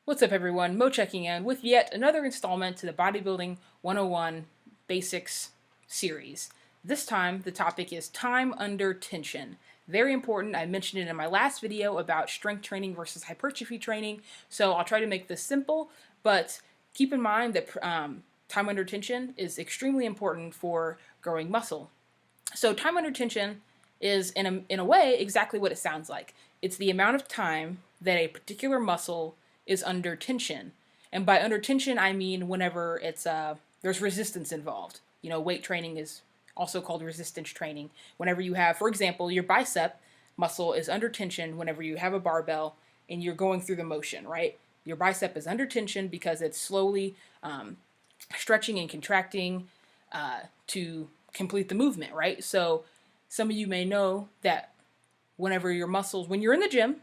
What's up everyone, Mo checking in with yet another installment to the Bodybuilding 101 Basics series. This time the topic is time under tension. Very important. I mentioned it in my last video about strength training versus hypertrophy training, so I'll try to make this simple, but keep in mind that time under tension is extremely important for growing muscle. So time under tension is in a way exactly what it sounds like. It's the amount of time that a particular muscle is under tension. And by under tension, I mean whenever it's there's resistance involved. You know, weight training is also called resistance training. Whenever you have, for example, your bicep muscle is under tension whenever you have a barbell and you're going through the motion, right? Your bicep is under tension because it's slowly stretching and contracting to complete the movement, right? So some of you may know that whenever your muscles, when you're in the gym,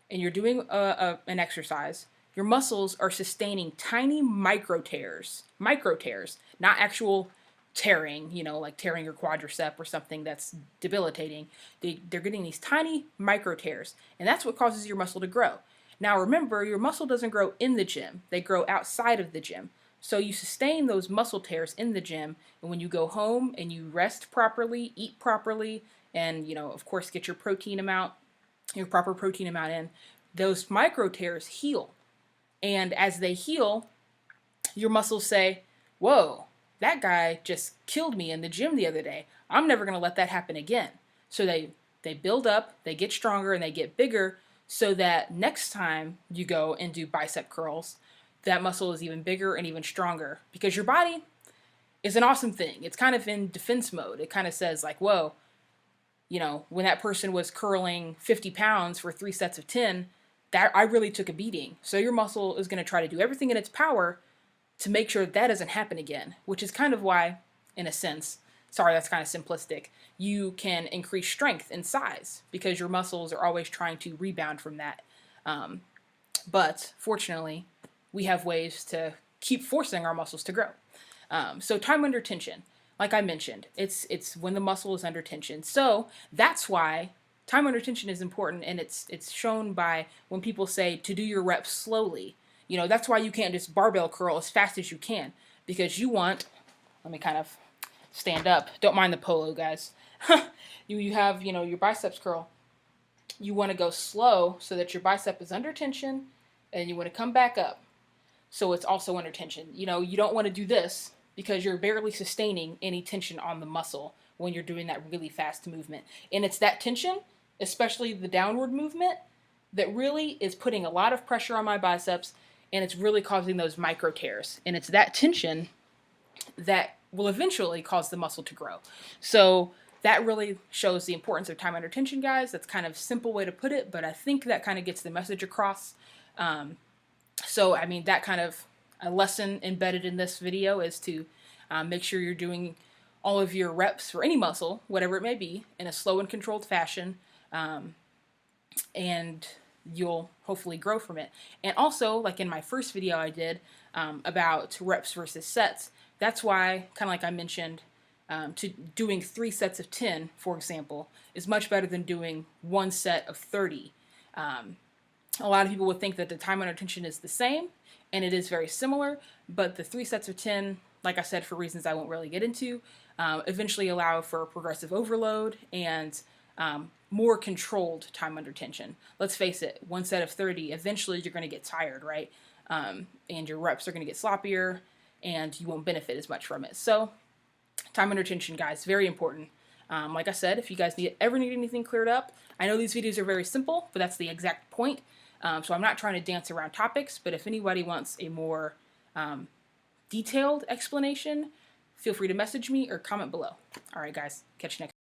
and you're doing an exercise, your muscles are sustaining tiny micro tears, not actual tearing, you know, like tearing your quadricep or something that's debilitating. They're getting these tiny micro tears, and that's what causes your muscle to grow. Now remember, your muscle doesn't grow in the gym, they grow outside of the gym. So you sustain those muscle tears in the gym, and when you go home and you rest properly, eat properly, and, you know, of course, get your protein amount, your proper protein amount in, those micro tears heal. And as they heal, your muscles say, whoa, that guy just killed me in the gym the other day. I'm never going to let that happen again. So they build up, they get stronger, and they get bigger so that next time you go and do bicep curls, that muscle is even bigger and even stronger. Because your body is an awesome thing. It's kind of in defense mode. It kind of says like, whoa, you know, when that person was curling 50 pounds for 3 sets of 10, that I really took a beating. So your muscle is going to try to do everything in its power to make sure that doesn't happen again, which is kind of why, in a sense, sorry, that's kind of simplistic, you can increase strength and size because your muscles are always trying to rebound from that. But fortunately, we have ways to keep forcing our muscles to grow. So time under tension. Like I mentioned, it's when the muscle is under tension. So that's why time under tension is important, and it's shown by when people say to do your reps slowly. You know, that's why you can't just barbell curl as fast as you can, because you want, let me kind of stand up. Don't mind the polo, guys. you have, you know, your biceps curl. You want to go slow so that your bicep is under tension, and you want to come back up so it's also under tension. You know, you don't want to do this because you're barely sustaining any tension on the muscle when you're doing that really fast movement. And it's that tension, especially the downward movement, that really is putting a lot of pressure on my biceps, and it's really causing those micro tears. And it's that tension that will eventually cause the muscle to grow. So that really shows the importance of time under tension, guys. That's kind of a simple way to put it, but I think that kind of gets the message across. So, I mean, that kind of a lesson embedded in this video is to make sure you're doing all of your reps for any muscle, whatever it may be, in a slow and controlled fashion, and you'll hopefully grow from it. And also, like in my first video I did about reps versus sets, that's why, kind of like I mentioned, to doing 3 sets of 10, for example, is much better than doing 1 set of 30. A lot of people would think that the time under tension is the same, and it is very similar, but the 3 sets of 10, like I said, for reasons I won't really get into, eventually allow for progressive overload and more controlled time under tension. Let's face it, 1 set of 30, eventually you're going to get tired, right? And your reps are going to get sloppier, and you won't benefit as much from it. So time under tension, guys, very important. Like I said, if you guys ever need anything cleared up, I know these videos are very simple, but that's the exact point. So I'm not trying to dance around topics, but if anybody wants a more detailed explanation, feel free to message me or comment below. All right, guys, catch you next time.